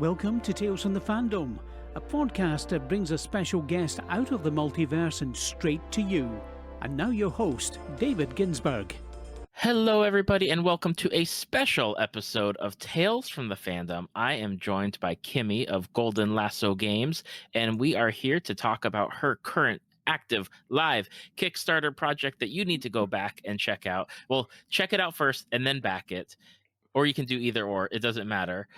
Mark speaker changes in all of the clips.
Speaker 1: Welcome to Tales from the Fandom, a podcast that brings a special guest out of the multiverse and straight to you. And now your host, David Ginsburg.
Speaker 2: Hello, everybody, and welcome to a special episode of Tales from the Fandom. I am joined by Kimi of Golden Lasso Games, and we are here to talk about her current active live Kickstarter project that you need to go back and check out. Well, check it out first and then back it. Or you can do either or. It doesn't matter.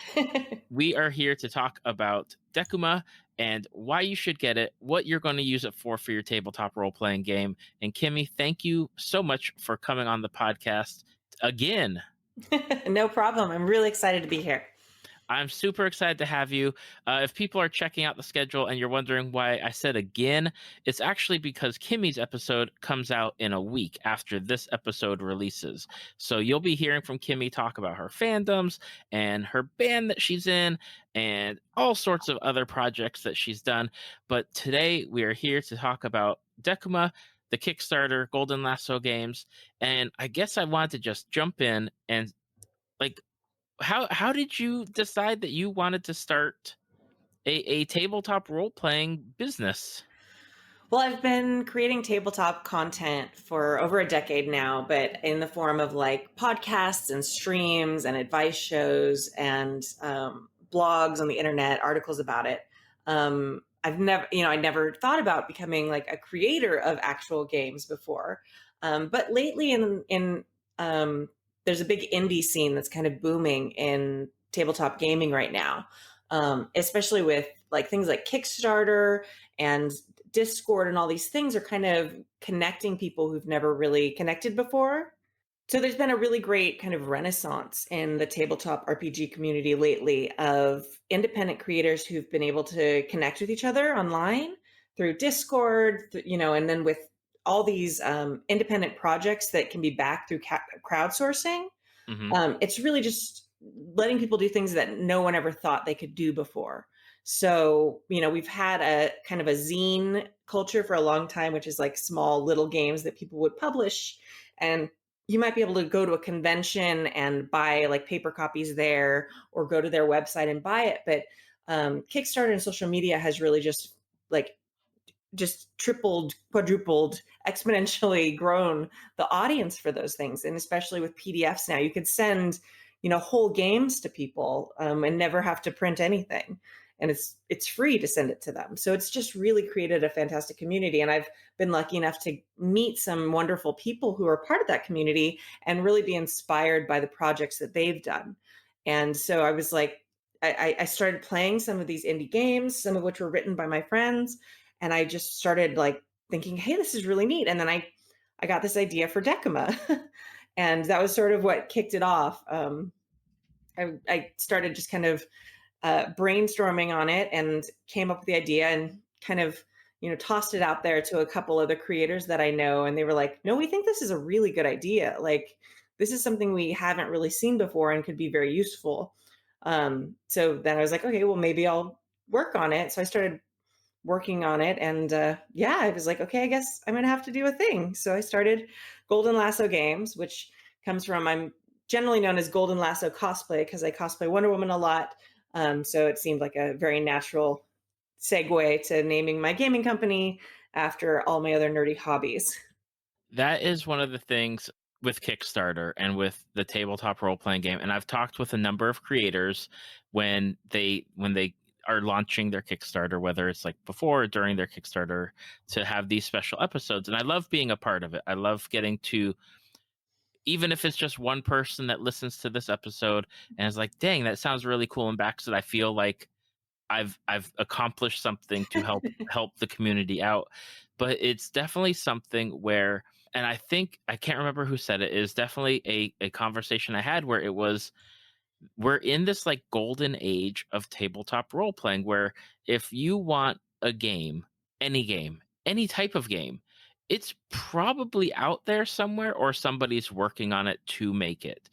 Speaker 2: We are here to talk about Decuma and why you should get it, what you're going to use it for your tabletop role-playing game. And Kimi, thank you so much for coming on the podcast again.
Speaker 3: No problem. I'm really excited to be here.
Speaker 2: I'm super excited to have you. If people are checking out the schedule and you're wondering why I said again, it's actually because Kimi's episode comes out in a week after this episode releases. So you'll be hearing from Kimi talk about her fandoms and her band that she's in and all sorts of other projects that she's done. But today we are here to talk about Decuma, the Kickstarter, Golden Lasso Games. And I guess I wanted to just jump in and how did you decide that you wanted to start a tabletop role-playing business?
Speaker 3: Well, I've been creating tabletop content for over a decade now, but in the form of like podcasts and streams and advice shows and blogs on the internet, articles about it. I never thought about becoming like a creator of actual games before. But lately there's a big indie scene that's kind of booming in tabletop gaming right now, especially with like things like Kickstarter and Discord, and all these things are kind of connecting people who've never really connected before. So there's been a really great kind of renaissance in the tabletop RPG community lately of independent creators who've been able to connect with each other online through Discord, and then with all these independent projects that can be backed through crowdsourcing. Mm-hmm. It's really just letting people do things that no one ever thought they could do before. So, we've had a kind of a zine culture for a long time, which is like small little games that people would publish. And you might be able to go to a convention and buy like paper copies there or go to their website and buy it. But Kickstarter and social media has really just tripled, quadrupled, exponentially grown the audience for those things. And especially with PDFs now, you could send, whole games to people and never have to print anything. And it's free to send it to them. So it's just really created a fantastic community. And I've been lucky enough to meet some wonderful people who are part of that community and really be inspired by the projects that they've done. And so I was like, I started playing some of these indie games, some of which were written by my friends. And I just started like thinking, hey, this is really neat. And then I got this idea for Decuma. And that was sort of what kicked it off. I started just kind of brainstorming on it and came up with the idea and kind of, tossed it out there to a couple other creators that I know. And they were like, no, we think this is a really good idea. Like, this is something we haven't really seen before and could be very useful. So then I was like, okay, well, maybe I'll work on it. So I started working on it. And I was like, okay, I guess I'm going to have to do a thing. So I started Golden Lasso Games, which comes from, I'm generally known as Golden Lasso Cosplay because I cosplay Wonder Woman a lot. So it seemed like a very natural segue to naming my gaming company after all my other nerdy hobbies.
Speaker 2: That is one of the things with Kickstarter and with the tabletop role-playing game. And I've talked with a number of creators when they are launching their Kickstarter, whether it's like before or during their Kickstarter, to have these special episodes. And I love being a part of it. I love getting to, even if it's just one person that listens to this episode and is like, dang, that sounds really cool, and backs it, I feel like I've accomplished something to help the community out. But it's definitely something where, and I think, I can't remember who said it, is definitely a conversation I had where it was, we're in this like golden age of tabletop role playing where if you want a game, any type of game, it's probably out there somewhere or somebody's working on it to make it.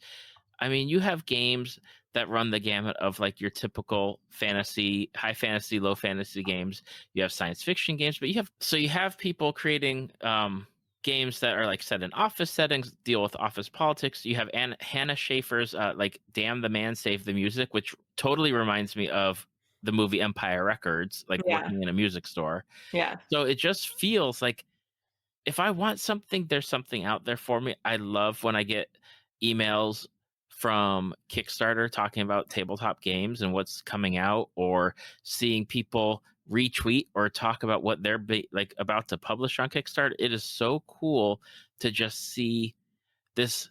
Speaker 2: I mean, you have games that run the gamut of like your typical fantasy, high fantasy, low fantasy games. You have science fiction games, but you have people creating games that are like set in office settings, deal with office politics. You have Hannah Schaefer's like "Damn the Man, Save the Music," which totally reminds me of the movie Empire Records, like
Speaker 3: Yeah.
Speaker 2: working in a music store.
Speaker 3: Yeah.
Speaker 2: So it just feels like if I want something, there's something out there for me. I love when I get emails from Kickstarter talking about tabletop games and what's coming out, or seeing people retweet or talk about what they're like about to publish on Kickstarter. It is so cool to just see this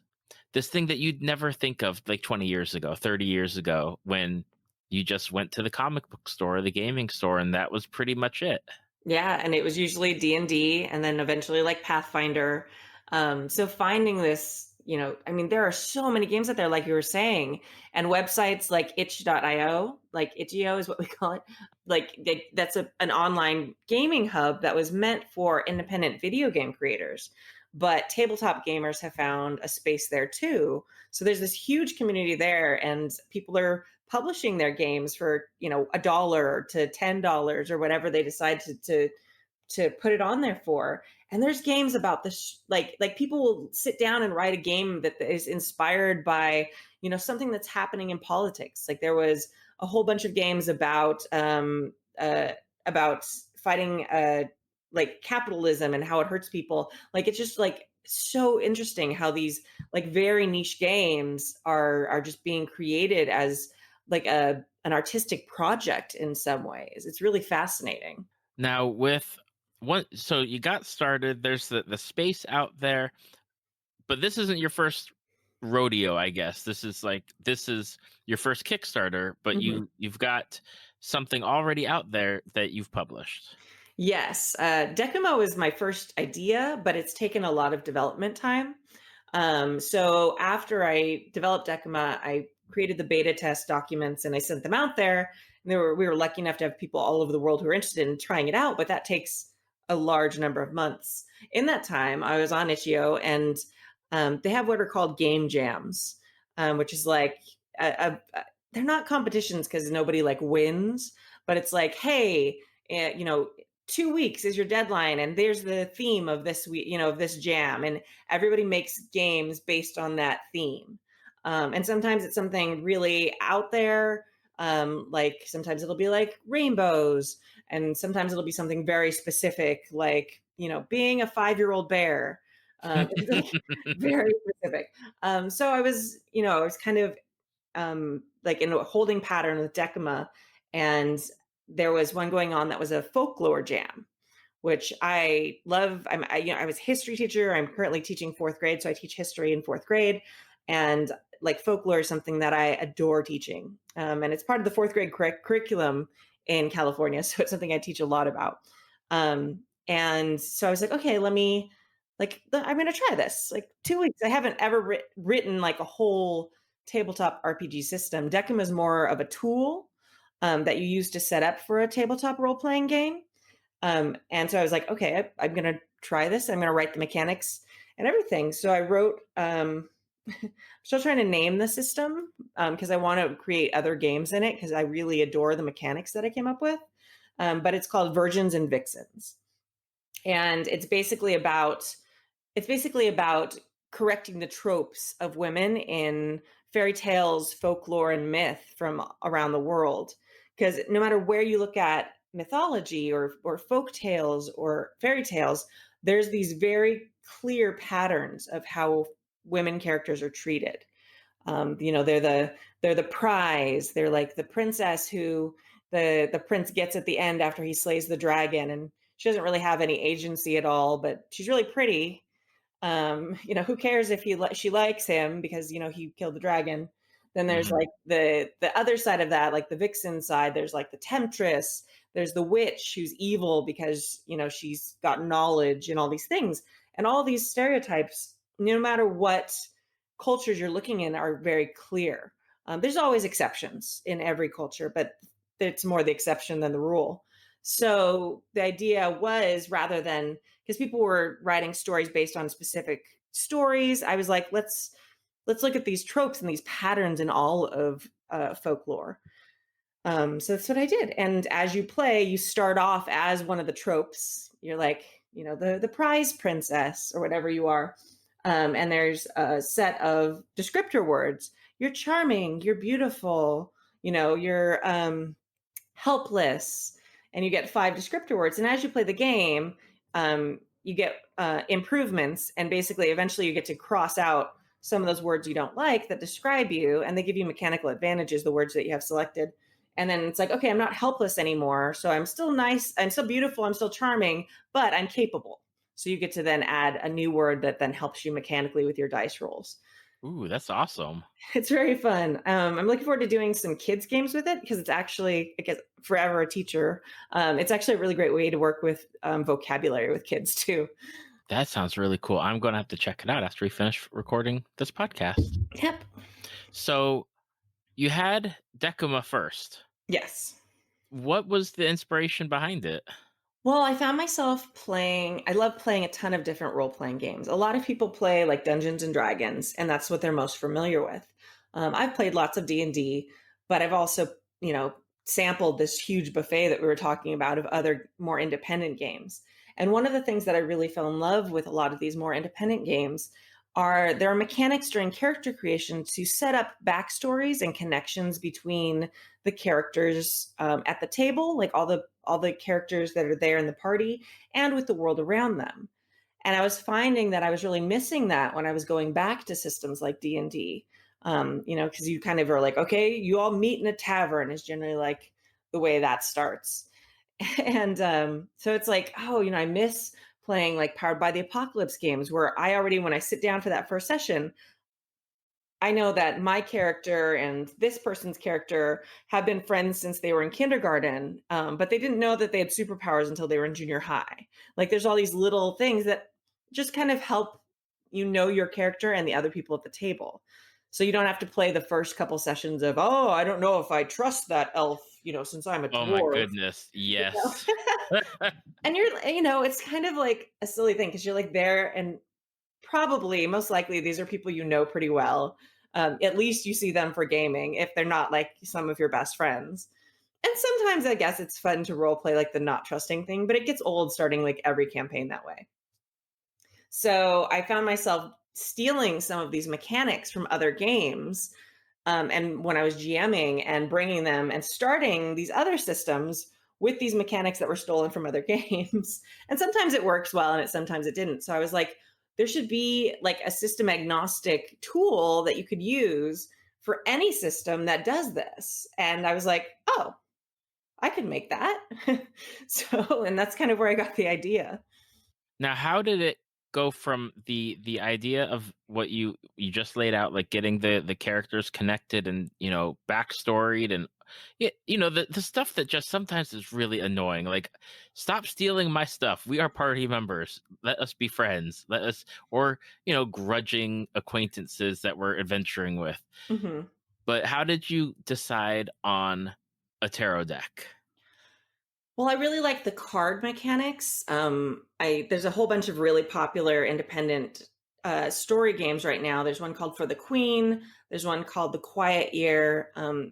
Speaker 2: thing that you'd never think of like 20 years ago, 30 years ago, when you just went to the comic book store or the gaming store and that was pretty much it.
Speaker 3: Yeah, and it was usually D&D and then eventually like Pathfinder. So finding this, I mean, there are so many games out there, like you were saying, and websites like itch.io, like itch.io is what we call it. Like that's an online gaming hub that was meant for independent video game creators. But tabletop gamers have found a space there too. So there's this huge community there, and people are publishing their games for $1 to $10 or whatever they decide to put it on there for. And there's games about this, like people will sit down and write a game that is inspired by something that's happening in politics. Like there was a whole bunch of games about fighting like capitalism and how it hurts people. Like it's just like so interesting how these like very niche games are just being created as like an artistic project in some ways. It's really fascinating.
Speaker 2: Now with what, so you got started, there's the space out there, but this isn't your first rodeo, I guess. This is your first Kickstarter, but
Speaker 3: Mhm.
Speaker 2: you've got something already out there that you've published.
Speaker 3: Yes, Decuma was my first idea, but it's taken a lot of development time. So after I developed Decuma, I created the beta test documents and I sent them out there. And we were lucky enough to have people all over the world who are interested in trying it out, but that takes a large number of months. In that time, I was on Itch.io, and they have what are called game jams, which is like they're not competitions because nobody like wins, but it's like, hey, 2 weeks is your deadline, and there's the theme of this week, of this jam, and everybody makes games based on that theme. And sometimes it's something really out there. Like sometimes it'll be like rainbows, and sometimes it'll be something very specific, like being a 5-year-old bear. It's like very specific. So I was kind of like in a holding pattern with Decuma, and there was one going on that was a folklore jam, which I love. I was a history teacher. I'm currently teaching 4th grade, so I teach history in 4th grade, and like folklore is something that I adore teaching, and it's part of the 4th grade curriculum in California, so it's something I teach a lot about. And so I was like, okay, I'm going to try this. Like 2 weeks. I haven't ever written like a whole tabletop RPG system. Decuma is more of a tool that you use to set up for a tabletop role playing game. And so I was like, okay, I'm going to try this. I'm going to write the mechanics and everything. So I wrote, I'm still trying to name the system because I want to create other games in it because I really adore the mechanics that I came up with. But it's called Virgins and Vixens. And it's basically about correcting the tropes of women in fairy tales, folklore, and myth from around the world. Because no matter where you look at mythology or folk tales or fairy tales, there's these very clear patterns of how women characters are treated. They're the prize. They're like the princess who the prince gets at the end after he slays the dragon, and she doesn't really have any agency at all, but she's really pretty. Who cares if she likes him because he killed the dragon. Then there's
Speaker 2: Mhm.
Speaker 3: like the other side of that, like the vixen side. There's like the temptress. There's the witch who's evil because she's got knowledge and all these things. And all these stereotypes, no matter what cultures you're looking in, are very clear. There's always exceptions in every culture, but it's more the exception than the rule. So the idea was, rather than, because people were writing stories based on specific stories, I was like, let's look at these tropes and these patterns in all of folklore. So that's what I did. And as you play, you start off as one of the tropes. You're like, the prize princess or whatever you are. And there's a set of descriptor words. You're charming, you're beautiful, you're helpless, and you get 5 descriptor words. And as you play the game, you get improvements, and basically eventually you get to cross out some of those words you don't like that describe you, and they give you mechanical advantages, the words that you have selected. And then it's like, okay, I'm not helpless anymore, so I'm still nice, I'm still beautiful, I'm still charming, but I'm capable. So you get to then add a new word that then helps you mechanically with your dice rolls.
Speaker 2: Ooh, that's awesome.
Speaker 3: It's very fun. I'm looking forward to doing some kids games with it, because it's actually, I guess, forever a teacher. It's actually a really great way to work with vocabulary with kids too.
Speaker 2: That sounds really cool. I'm going to have to check it out after we finish recording this podcast.
Speaker 3: Yep.
Speaker 2: So you had Decuma first.
Speaker 3: Yes.
Speaker 2: What was the inspiration behind it?
Speaker 3: Well, I found myself I love playing a ton of different role-playing games. A lot of people play like Dungeons and Dragons, and that's what they're most familiar with. I've played lots of D&D, but I've also, sampled this huge buffet that we were talking about of other more independent games. And one of the things that I really fell in love with a lot of these more independent games there are mechanics during character creation to set up backstories and connections between the characters at the table, like all the characters that are there in the party, and with the world around them. And I was finding that I was really missing that when I was going back to systems like D&D, because you kind of are like, okay, you all meet in a tavern is generally like the way that starts. And so it's like, oh, I miss playing like Powered by the Apocalypse games, where when I sit down for that first session, I know that my character and this person's character have been friends since they were in kindergarten, but they didn't know that they had superpowers until they were in junior high. Like there's all these little things that just kind of help your character and the other people at the table. So you don't have to play the first couple sessions of, oh, I don't know if I trust that elf, since I'm a dwarf.
Speaker 2: Oh my goodness. Yes.
Speaker 3: And it's kind of like a silly thing, because you're like there, and probably most likely these are people pretty well. At least you see them for gaming, if they're not like some of your best friends. And sometimes I guess it's fun to role play like the not trusting thing, but it gets old starting like every campaign that way. So I found myself stealing some of these mechanics from other games, and when I was GMing, and bringing them and starting these other systems with these mechanics that were stolen from other games. And sometimes it works well, and sometimes it didn't. So I was like, there should be like a system agnostic tool that you could use for any system that does this. And I was like, oh, I could make that. And that's kind of where I got the idea.
Speaker 2: Now, how did it go from the idea of what you just laid out, like getting the characters connected and backstoried, and the stuff that just sometimes is really annoying, like, stop stealing my stuff, we are party members, let us be friends, or grudging acquaintances that we're adventuring with.
Speaker 3: Mm-hmm.
Speaker 2: But how did you decide on a tarot deck?
Speaker 3: Well, I really like the card mechanics. There's a whole bunch of really popular independent story games right now. There's one called For the Queen. There's one called The Quiet Year, and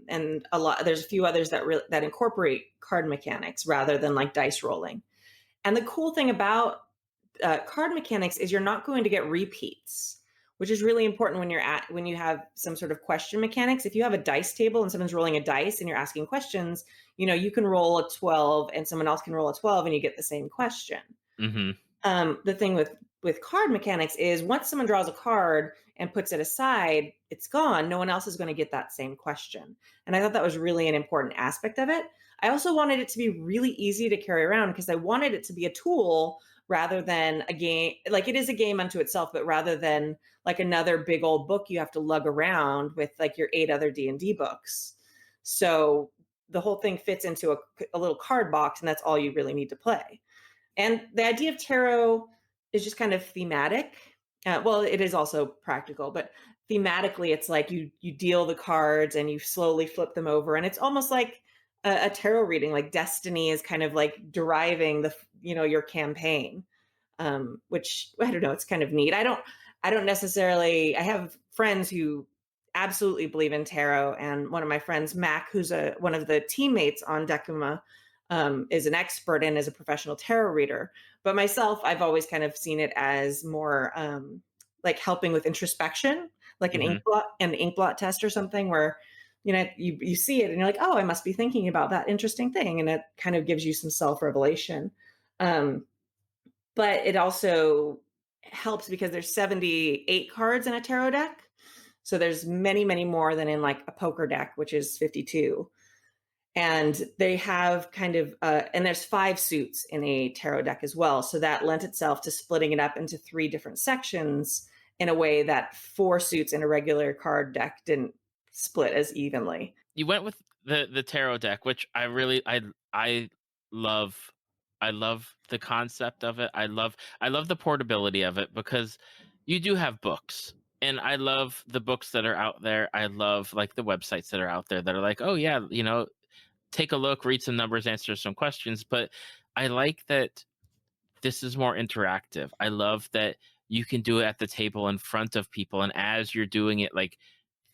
Speaker 3: there's a few others that incorporate card mechanics rather than like dice rolling. And the cool thing about card mechanics is you're not going to get repeats, which is really important when you have some sort of question mechanics. If you have a dice table and someone's rolling a dice and you're asking questions, you can roll a 12 and someone else can roll a 12 and you get the same question. Mm-hmm. The thing with card mechanics is once someone draws a card and puts it aside, it's gone. No one else is going to get that same question. And I thought that was really an important aspect of it. I also wanted it to be really easy to carry around, because I wanted it to be a tool rather than a game. Like, it is a game unto itself, but rather than like another big old book you have to lug around with like your 8 other D&D books. So the whole thing fits into a little card box, and that's all you really need to play. And the idea of tarot is just kind of thematic. Well, it is also practical, but thematically it's like you deal the cards and you slowly flip them over, and it's almost like a tarot reading. Like destiny is kind of like deriving your campaign, which, I don't know, it's kind of neat. I don't necessarily, I have friends who absolutely believe in tarot, and one of my friends, Mac, who's one of the teammates on Decuma, is an expert in as a professional tarot reader. But myself, I've always kind of seen it as more like helping with introspection, like
Speaker 2: Hmm.
Speaker 3: an ink blot test or something, where you see it and you're like, oh, I must be thinking about that interesting thing, and it kind of gives you some self revelation. Um, but it also helps because there's 78 cards in a tarot deck. So there's many, many more than in like a poker deck, which is 52. And they have kind of, and there's 5 suits in a tarot deck as well. So that lent itself to splitting it up into 3 different sections in a way that 4 suits in a regular card deck didn't split as evenly.
Speaker 2: You went with the tarot deck, which I love. I love the concept of it. I love the portability of it, because you do have books, and I love the books that are out there. I love like the websites that are out there that are like, oh yeah, take a look, read some numbers, answer some questions. But I like that this is more interactive. I love that you can do it at the table in front of people, and as you're doing it, like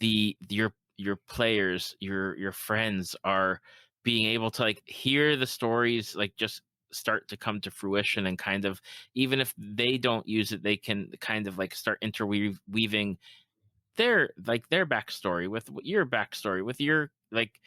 Speaker 2: your players, your friends are being able to like hear the stories like just start to come to fruition, and kind of, even if they don't use it, they can kind of like start interweaving their backstory with your backstory, with your like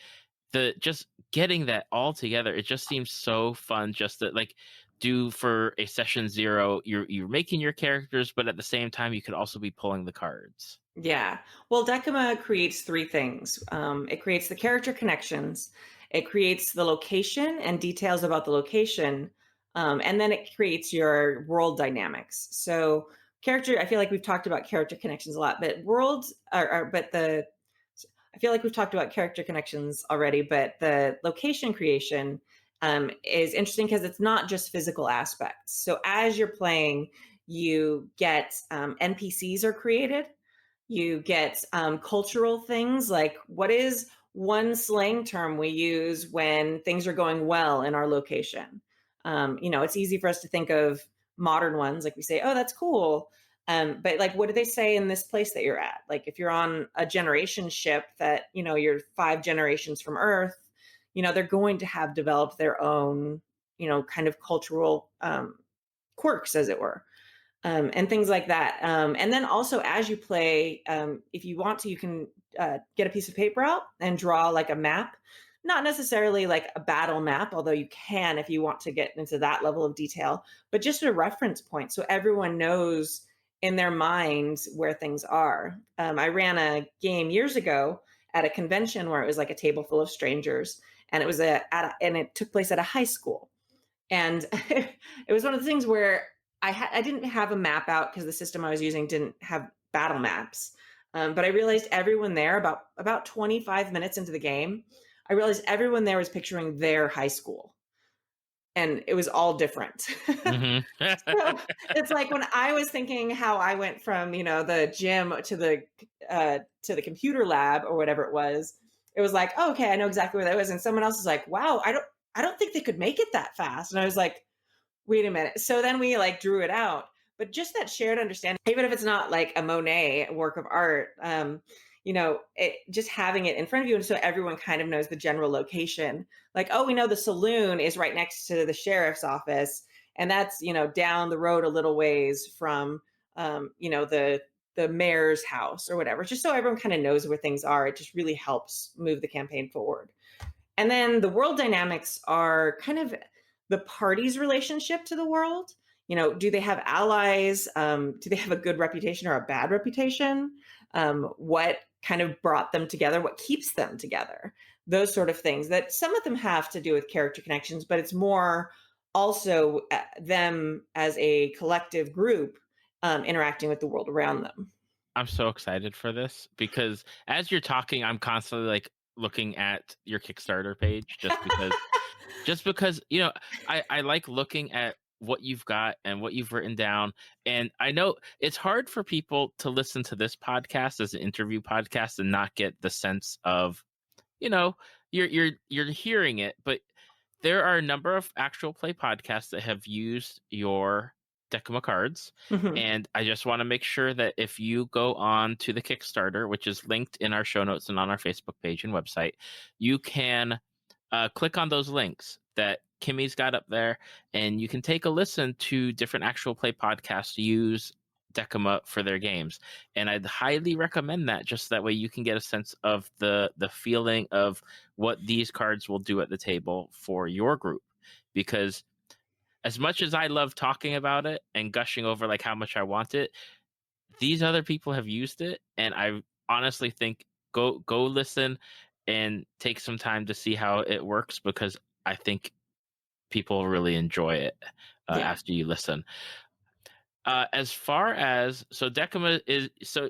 Speaker 2: the just getting that all together. It just seems so fun just to like do for a session 0. You're making your characters, but at the same time you could also be pulling the cards.
Speaker 3: Yeah. Well, Decuma creates 3 things. It creates the character connections, it creates the location and details about the location, and then it creates your world dynamics. So, I feel like we've talked about character connections a lot, but I feel like we've talked about character connections already, but the location creation is interesting because it's not just physical aspects. So, as you're playing, you get NPCs are created, you get cultural things like, what is one slang term we use when things are going well in our location? It's easy for us to think of modern ones, like we say, oh, that's cool. But like, what do they say in this place that you're at? Like, if you're on a generation ship that, you're 5 generations from Earth, they're going to have developed their own, kind of cultural quirks, as it were, and things like that. And then also, as you play, if you want to, you can get a piece of paper out and draw like a map, not necessarily like a battle map, although you can if you want to get into that level of detail, but just a reference point so everyone knows in their minds where things are. I ran a game years ago at a convention where it was like a table full of strangers, and it was and it took place at a high school. And it was one of the things where I didn't have a map out because the system I was using didn't have battle maps. But I realized everyone there, about 25 minutes into the game, I realized everyone there was picturing their high school, and it was all different.
Speaker 2: Hmm.
Speaker 3: So it's like when I was thinking how I went from the gym to the computer lab or whatever it was like, oh, okay, I know exactly where that was, and someone else is like, wow, I don't think they could make it that fast, and I was like, wait a minute. So then we like drew it out, but just that shared understanding, even if it's not like a Monet work of art, just having it in front of you, and so everyone kind of knows the general location. Like, oh, we know the saloon is right next to the sheriff's office, and that's down the road a little ways from the mayor's house or whatever. Just so everyone kind of knows where things are. It just really helps move the campaign forward. And then the world dynamics are kind of the party's relationship to the world. Do they have allies? Do they have a good reputation or a bad reputation? What kind of brought them together? What keeps them together? Those sort of things that some of them have to do with character connections, but it's more also them as a collective group interacting with the world around them.
Speaker 2: I'm so excited for this, because as you're talking, I'm constantly like looking at your Kickstarter page, just because I like looking at what you've got and what you've written down. And I know it's hard for people to listen to this podcast as an interview podcast and not get the sense of, you're hearing it, but there are a number of actual play podcasts that have used your Decuma cards.
Speaker 3: Mhm.
Speaker 2: And I just want to make sure that if you go on to the Kickstarter, which is linked in our show notes and on our Facebook page and website, you can click on those links that Kimi's got up there, and you can take a listen to different actual play podcasts use Decuma for their games. And I'd highly recommend that, just that way you can get a sense of the feeling of what these cards will do at the table for your group. Because as much as I love talking about it and gushing over like how much I want it, these other people have used it, and I honestly think go listen and take some time to see how it works, because I think people really enjoy it
Speaker 3: Yeah.
Speaker 2: after you listen. As far as Decuma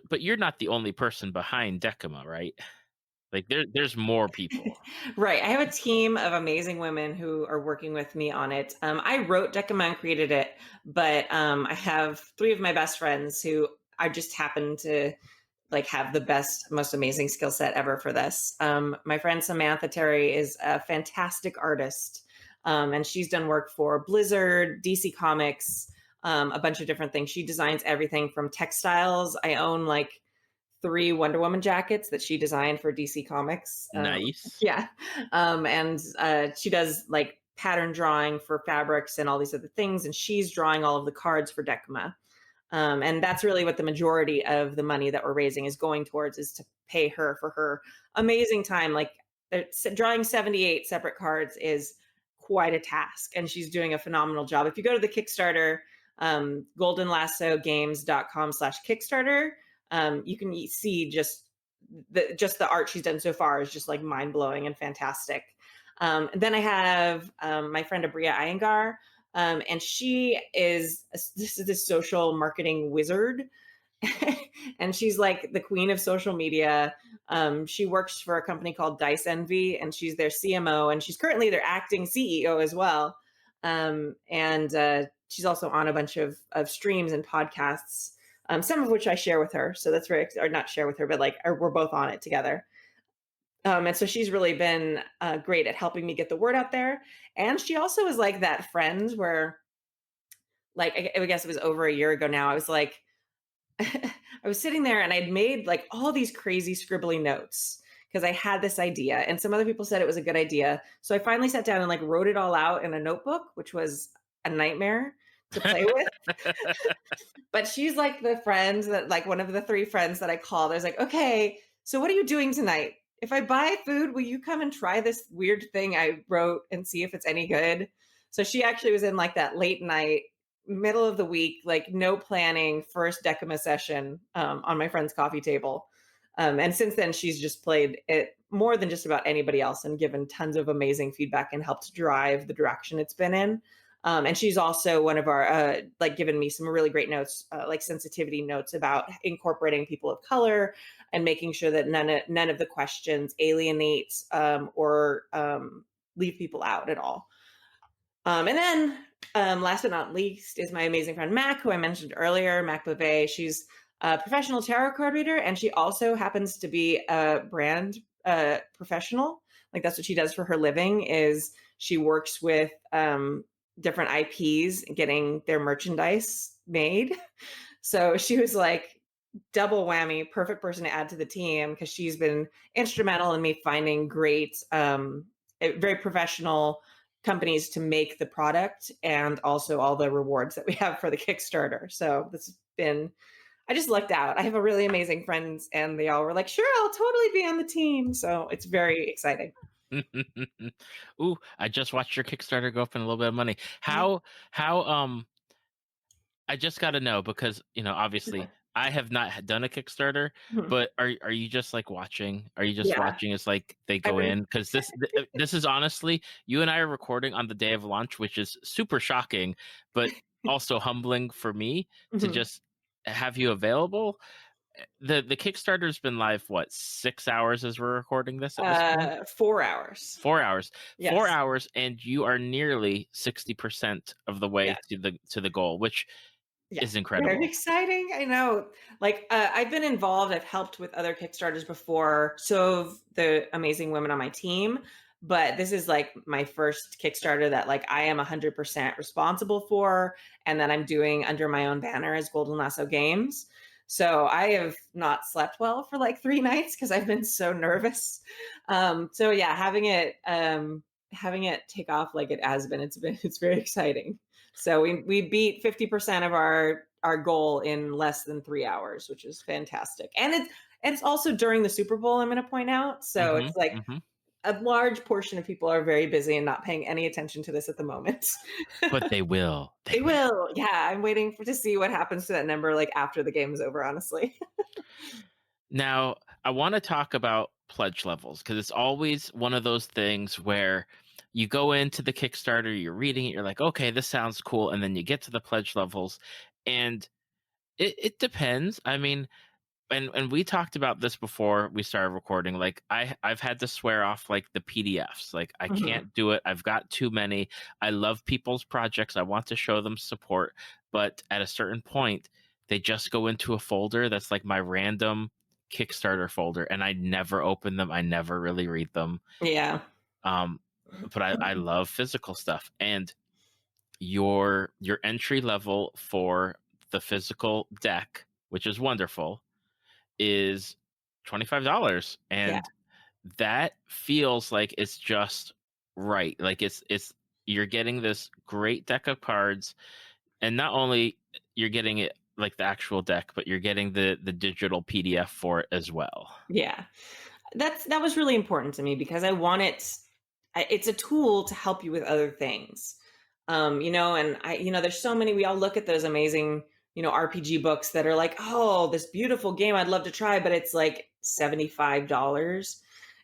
Speaker 2: but you're not the only person behind Decuma, right? Like there's more people.
Speaker 3: Right. I have a team of amazing women who are working with me on it. I wrote Decuma and created it, but I have 3 of my best friends who I just happen to like have the best, most amazing skill set ever for this. My friend Samantha Terry is a fantastic artist, and she's done work for Blizzard, DC Comics, a bunch of different things. She designs everything from textiles. I own like 3 Wonder Woman jackets that she designed for DC Comics.
Speaker 2: Nice.
Speaker 3: Yeah. And she does like pattern drawing for fabrics and all these other things. And she's drawing all of the cards for Decuma. And that's really what the majority of the money that we're raising is going towards, is to pay her for her amazing time. Like drawing 78 separate cards is quite a task, and she's doing a phenomenal job. If you go to the Kickstarter, goldenlassogames.com/Kickstarter, you can see just the art she's done so far is just like mind blowing and fantastic. And then I have my friend Abria Iyengar. And she is this social marketing wizard. And she's like the queen of social media. She works for a company called Dice Envy, and she's their CMO, and she's currently their acting CEO as well. And she's also on a bunch of streams and podcasts, some of which I share with her. So that's or not share with her, but like we're both on it together. And so she's really been great at helping me get the word out there. And she also is like that friend where, like, I guess it was over a year ago now, I was like, I was sitting there and I'd made like all these crazy scribbly notes because I had this idea, and some other people said it was a good idea. So I finally sat down and like wrote it all out in a notebook, which was a nightmare to play with. But she's like the friend that, like, one of the 3 friends that I called. I was like, okay, so what are you doing tonight? If I buy food, will you come and try this weird thing I wrote and see if it's any good? So she actually was in like that late night, middle of the week, like no planning, first Decuma session on my friend's coffee table. And since then, she's just played it more than just about anybody else and given tons of amazing feedback and helped drive the direction it's been in. And she's also one of our, like, given me some really great notes, like sensitivity notes about incorporating people of color and making sure that none of the questions alienate or leave people out at all. And then last but not least is my amazing friend Mac, who I mentioned earlier, Mac Beauvais. She's a professional tarot card reader, and she also happens to be a brand professional. Like, that's what she does for her living, is she works with different IPs getting their merchandise made. So she was like double whammy, perfect person to add to the team, because she's been instrumental in me finding great, very professional companies to make the product, and also all the rewards that we have for the Kickstarter. So this has been, I just lucked out. I have a really amazing friends, and they all were like, sure, I'll totally be on the team. So it's very exciting.
Speaker 2: Ooh, I just watched your Kickstarter go up in a little bit of money. How I just got to know, because, obviously I have not done a Kickstarter, but are you just like watching? Are you just watching as like they go in? Because this is honestly, you and I are recording on the day of launch, which is super shocking, but also humbling for me to just have you available. The Kickstarter's been live, what, 6 hours as we're recording this at this point?
Speaker 3: 4 hours.
Speaker 2: 4 hours.
Speaker 3: Yes.
Speaker 2: 4 hours, and you are nearly 60% of the way to the goal, which is incredible.
Speaker 3: Very exciting. I know. Like, I've been involved. I've helped with other Kickstarters before. So have the amazing women on my team. But this is like my first Kickstarter that, like, I am 100% responsible for, and that I'm doing under my own banner as Golden Lasso Games. So I have not slept well for like 3 nights because I've been so nervous. So yeah, having it having it take off like it has been, it's very exciting. So we beat 50% of our goal in less than 3 hours, which is fantastic. And it's also during the Super Bowl, I'm going to point out. So
Speaker 2: Hmm.
Speaker 3: it's like
Speaker 2: Hmm.
Speaker 3: a large portion of people are very busy and not paying any attention to this at the moment.
Speaker 2: But they will.
Speaker 3: They will. Yeah, I'm waiting to see what happens to that number like after the game is over, honestly.
Speaker 2: Now, I want to talk about pledge levels because it's always one of those things where you go into the Kickstarter, you're reading it, you're like, okay, this sounds cool. And then you get to the pledge levels, and it depends. I mean, and we talked about this before we started recording. Like I've had to swear off like the PDFs. Like I
Speaker 3: Mhm.
Speaker 2: can't do it. I've got too many. I love people's projects. I want to show them support, but at a certain point, they just go into a folder that's like my random Kickstarter folder, and I never open them. I never really read them.
Speaker 3: Yeah.
Speaker 2: Um, but I love physical stuff, and your entry level for the physical deck, which is wonderful, is $25,
Speaker 3: Yeah.
Speaker 2: and that feels like it's just right. Like it's you're getting this great deck of cards, and not only you're getting it like the actual deck, but you're getting the digital PDF for it as well.
Speaker 3: Yeah. That was really important to me because I want it. It's a tool to help you with other things. And there's so many. We all look at those amazing, RPG books that are like, oh, this beautiful game I'd love to try, but it's like $75,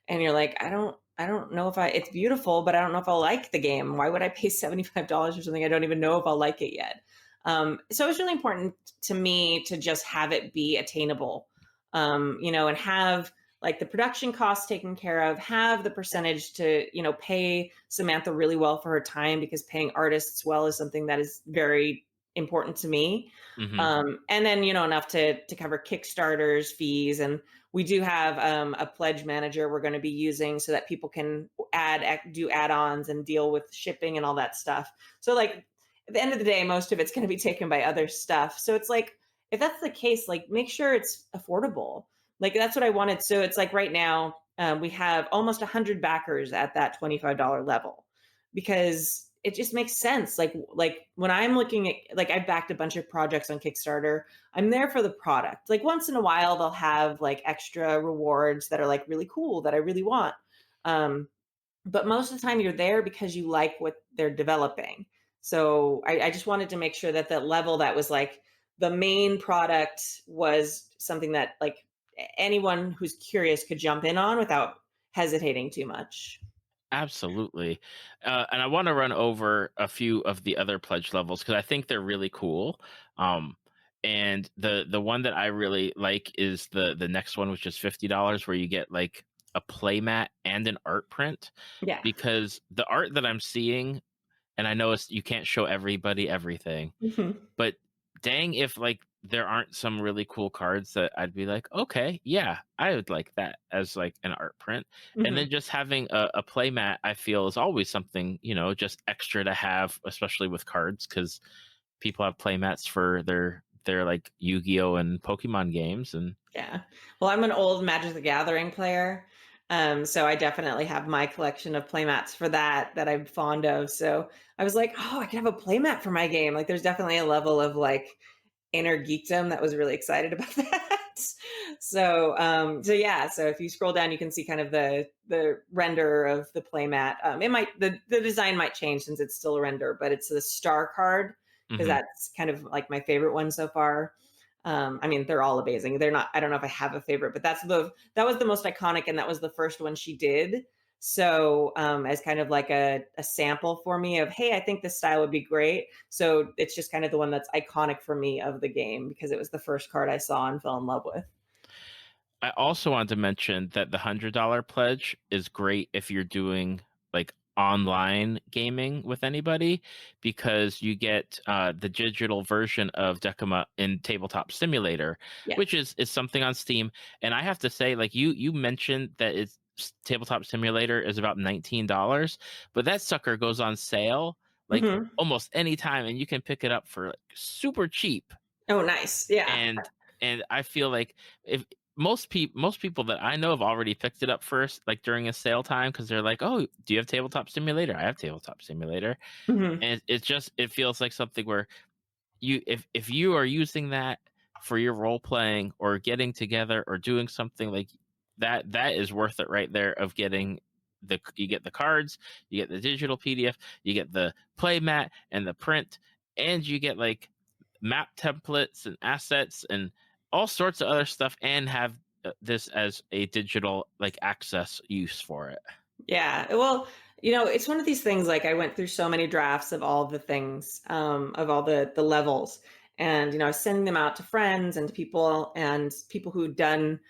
Speaker 3: and you're like, I don't know if it's beautiful, but I don't know if I'll like the game. Why would I pay $75 for something I don't even know if I'll like it yet? So it's really important to me to just have it be attainable, and have like the production costs taken care of, have the percentage to, pay Samantha really well for her time, because paying artists well is something that is very important to me.
Speaker 2: Hmm.
Speaker 3: And then, enough to cover Kickstarter's fees. And we do have a pledge manager we're going to be using so that people can do add-ons and deal with shipping and all that stuff. So like at the end of the day, most of it's going to be taken by other stuff. So it's like, if that's the case, like make sure it's affordable. Like that's what I wanted. So it's like right now we have almost 100 backers at that $25 level, because it just makes sense. Like when I'm looking at, like, I backed a bunch of projects on Kickstarter. I'm there for the product. Like once in a while they'll have like extra rewards that are like really cool that I really want. Um, but most of the time you're there because you like what they're developing. So I just wanted to make sure that the level that was like the main product was something that like anyone who's curious could jump in on without hesitating too much.
Speaker 2: Absolutely. And I want to run over a few of the other pledge levels because I think they're really cool. Um, and the one that I really like is the next one, which is $50, where you get like a playmat and an art print.
Speaker 3: Yeah.
Speaker 2: Because the art that I'm seeing, and I know you can't show everybody everything,
Speaker 3: Hmm.
Speaker 2: but dang, if like there aren't some really cool cards that I'd be like, okay, yeah, I would like that as like an art print. And
Speaker 3: Hmm.
Speaker 2: then just having a play mat, I feel is always something, just extra to have, especially with cards, because people have play mats for their like Yu-Gi-Oh and Pokemon games. And
Speaker 3: Yeah. Well, I'm an old Magic the Gathering player. So I definitely have my collection of playmats for that I'm fond of. So I was like, oh, I could have a playmat for my game. Like there's definitely a level of like inner geekdom that was really excited about that. So yeah, so if you scroll down, you can see kind of the render of the playmat. It might the design might change since it's still a render, but it's the star card, because
Speaker 2: mhm.
Speaker 3: that's kind of like my favorite one so far. I mean, they're all amazing. They're not, I don't know if I have a favorite, but that was the most iconic, and that was the first one she did. So as kind of like a sample for me of, hey, I think this style would be great. So it's just kind of the one that's iconic for me of the game, because it was the first card I saw and fell in love with.
Speaker 2: I also wanted to mention that the $100 pledge is great if you're doing like online gaming with anybody, because you get the digital version of Decuma in Tabletop Simulator,
Speaker 3: Yeah.
Speaker 2: which is something on Steam. And I have to say, like you mentioned that Tabletop Simulator is about $19, but that sucker goes on sale like
Speaker 3: Hmm.
Speaker 2: almost any time, and you can pick it up for like super cheap.
Speaker 3: Oh, nice. Yeah.
Speaker 2: And I feel like if most people that I know have already picked it up first, like during a sale time, because they're like, "Oh, do you have Tabletop Simulator? I have Tabletop Simulator,"
Speaker 3: Mhm.
Speaker 2: and it feels like something where if you are using that for your role playing or getting together or doing something like that, that is worth it right there. Of getting you get the cards, you get the digital PDF, you get the play mat and the print, and you get like map templates and assets and all sorts of other stuff, and have this as a digital like access use for it.
Speaker 3: Yeah. Well, it's one of these things, like I went through so many drafts of all the things, of all the levels. And, I was sending them out to friends and to people who'd done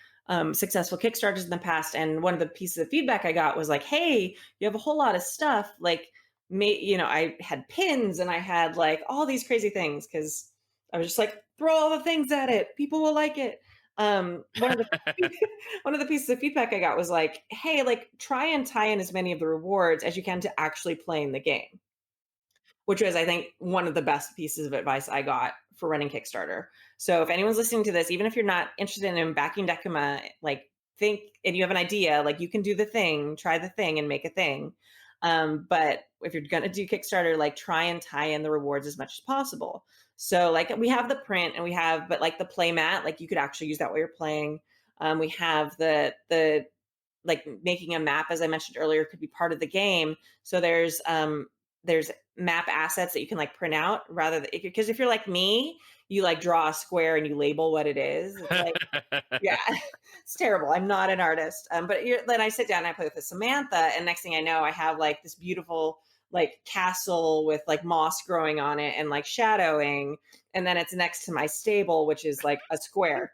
Speaker 3: successful Kickstarters in the past. And one of the pieces of feedback I got was like, hey, you have a whole lot of stuff. Like, I had pins and I had like all these crazy things because I was just like, throw all the things at it. People will like it. One of the one of the pieces of feedback I got was like, hey, like try and tie in as many of the rewards as you can to actually playing the game, which was, I think, one of the best pieces of advice I got for running Kickstarter. So if anyone's listening to this, even if you're not interested in backing Decuma, like think, and you have an idea, like you can do the thing, try the thing and make a thing. But if you're going to do Kickstarter, like try and tie in the rewards as much as possible. So like we have the print and but like the play mat, like you could actually use that while you're playing. We have the like making a map, as I mentioned earlier, could be part of the game. So there's map assets that you can like print out rather than, because if you're like me, you like draw a square and you label what it is. It's like, yeah, it's terrible. I'm not an artist. But then I sit down and I play with Samantha, and next thing I know, I have like this beautiful like castle with like moss growing on it and like shadowing, and then it's next to my stable, which is like a square.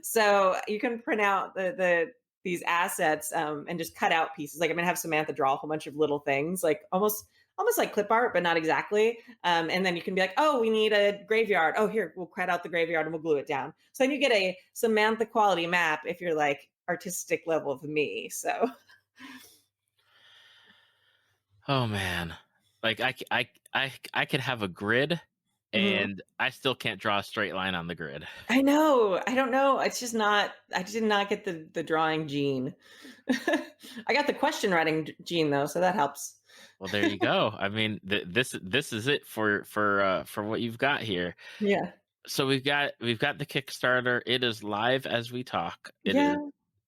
Speaker 3: So you can print out these assets, and just cut out pieces. Like I'm gonna have Samantha draw a whole bunch of little things, like almost like clip art, but not exactly. And then you can be like, oh, we need a graveyard. Oh, here, we'll cut out the graveyard and we'll glue it down. So then you get a Samantha quality map if you're like artistic level of me. So
Speaker 2: Oh man, like I could have a grid,
Speaker 3: Mhm.
Speaker 2: and I still can't draw a straight line on the grid.
Speaker 3: I know. I don't know. It's just not. I did not get the drawing gene. I got the question writing gene though, so that helps.
Speaker 2: Well, there you go. I mean, this is it for what you've got here.
Speaker 3: Yeah.
Speaker 2: So we've got the Kickstarter. It is live as we talk. It
Speaker 3: Yeah.
Speaker 2: is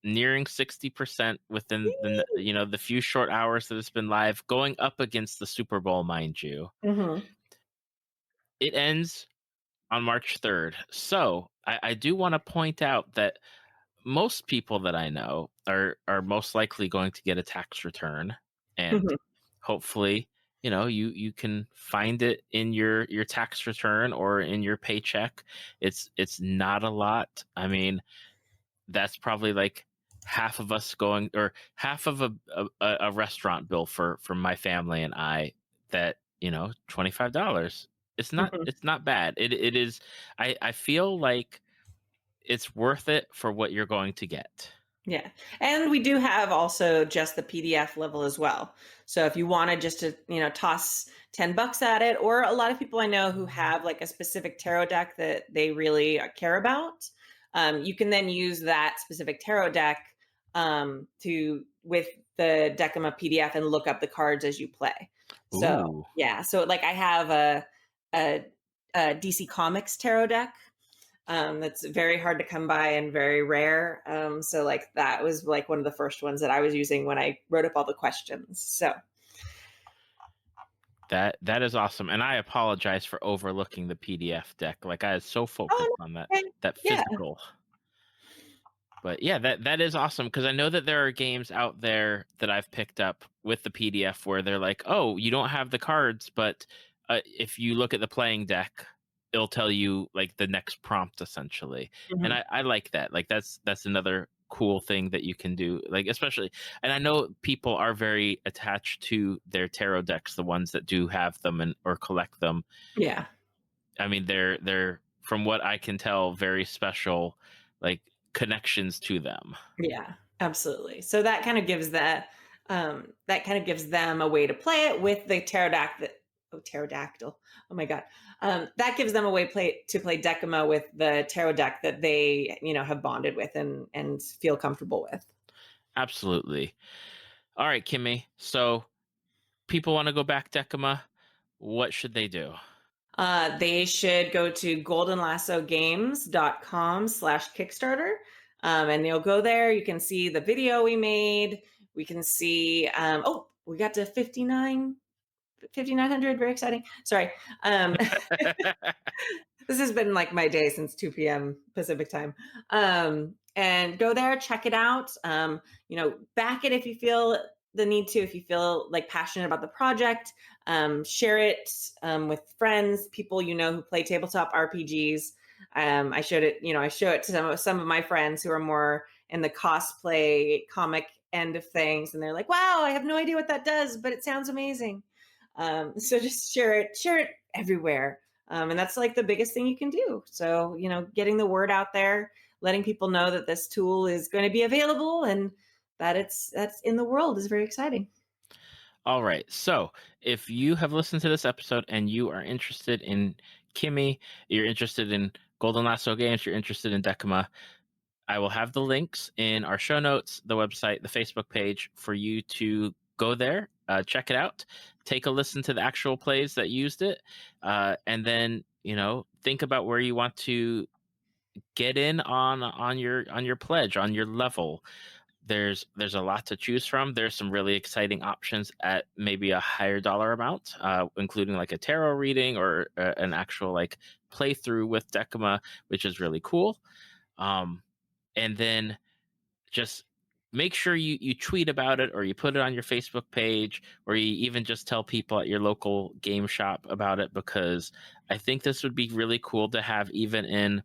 Speaker 2: nearing 60% within the few short hours that it's been live, going up against the Super Bowl, mind you.
Speaker 3: Hmm.
Speaker 2: It ends on March 3rd. So I do want to point out that most people that I know are most likely going to get a tax return, and
Speaker 3: Hmm.
Speaker 2: hopefully, you can find it in your tax return or in your paycheck. It's not a lot. I mean, that's probably like half of us going, or half of a restaurant bill for my family and I, that $25. It's not bad. It is. I feel like it's worth it for what you're going to get.
Speaker 3: Yeah. And we do have also just the PDF level as well. So if you wanted just to, toss $10 at it, or a lot of people I know who have like a specific tarot deck that they really care about, you can then use that specific tarot deck, with the Decuma PDF and look up the cards as you play. So
Speaker 2: Ooh.
Speaker 3: yeah. So like I have a DC Comics tarot deck, that's very hard to come by and very rare. So like that was like one of the first ones that I was using when I wrote up all the questions. So
Speaker 2: That is awesome, and I apologize for overlooking the PDF deck. Like, I was so focused
Speaker 3: oh,
Speaker 2: on that
Speaker 3: okay.
Speaker 2: that
Speaker 3: Yeah.
Speaker 2: physical. But yeah, that is awesome, because I know that there are games out there that I've picked up with the PDF where they're like, "Oh, you don't have the cards, but if you look at the playing deck, it'll tell you like the next prompt essentially." And
Speaker 3: Mhm.
Speaker 2: I like that. Like that's another cool thing that you can do. Like, especially, and I know people are very attached to their tarot decks, the ones that do have them and or collect them.
Speaker 3: Yeah.
Speaker 2: I mean, they're from what I can tell very special, like, connections to them.
Speaker 3: Yeah, absolutely. So that kind of gives them a way to play it with the tarot deck pterodactyl. Oh my God. That gives them a way to play Decuma with the tarot deck that they, have bonded with and feel comfortable with.
Speaker 2: Absolutely. All right, Kimi. So people want to go back Decuma. What should they do?
Speaker 3: They should go to goldenlassogames.com/Kickstarter. And you'll go there. You can see the video we made. We can see, we got to 5,900. Very exciting. Sorry. This has been like my day since 2 p.m. Pacific time. And go there, check it out. Back it if you feel the need to, if you feel like passionate about the project. Share it with friends, people who play tabletop RPGs. I showed it, I show it to some of my friends who are more in the cosplay comic end of things, and they're like, wow, I have no idea what that does, but it sounds amazing. So just share it everywhere. And that's like the biggest thing you can do. So, getting the word out there, letting people know that this tool is going to be available and that that's in the world is very exciting.
Speaker 2: All right. So if you have listened to this episode and you are interested in Kimi, you're interested in Golden Lasso Games, you're interested in Decuma, I will have the links in our show notes, the website, the Facebook page for you to go there, check it out, take a listen to the actual plays that used it, and then think about where you want to get in on your pledge, on your level. There's a lot to choose from. There's some really exciting options at maybe a higher dollar amount, including like a tarot reading or an actual like playthrough with Decuma, which is really cool. And then just make sure you tweet about it, or you put it on your Facebook page, or you even just tell people at your local game shop about it, because I think this would be really cool to have even in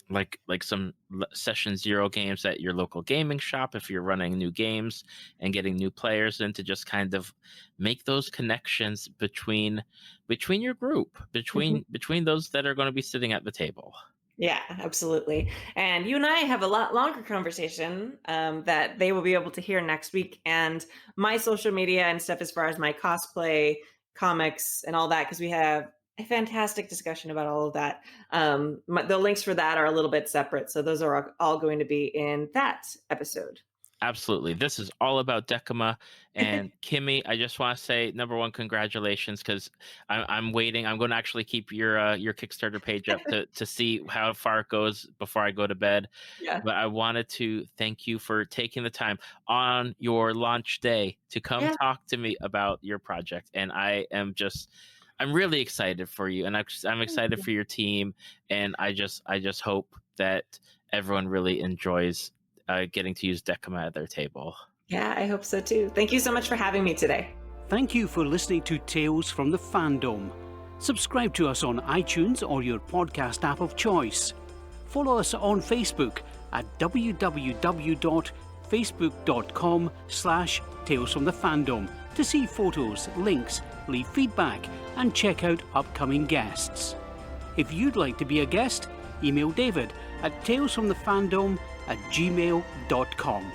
Speaker 2: like some session 0 games at your local gaming shop if you're running new games and getting new players in, to just kind of make those connections between your group, between those that are going to be sitting at the table.
Speaker 3: Yeah, absolutely. And you and I have a lot longer conversation that they will be able to hear next week, and my social media and stuff as far as my cosplay, comics, and all that, because we have a fantastic discussion about all of that. The links for that are a little bit separate, so those are all going to be in that episode.
Speaker 2: Absolutely. This is all about Decuma. And Kimi, I just want to say, number one, congratulations, because I'm waiting. I'm going to actually keep your Kickstarter page up to see how far it goes before I go to bed.
Speaker 3: Yeah.
Speaker 2: But I wanted to thank you for taking the time on your launch day to come talk to me about your project. And I'm really excited for you, and I'm excited for your team. And I just hope that everyone really enjoys getting to use Decuma at their table.
Speaker 3: Yeah, I hope so too. Thank you so much for having me today.
Speaker 1: Thank you for listening to Tales from the Fandom. Subscribe to us on iTunes or your podcast app of choice. Follow us on Facebook at www.facebook.com/talesfromthefandom to see photos, links, leave feedback, and check out upcoming guests. If you'd like to be a guest, email David at talesfromthefandom@gmail.com.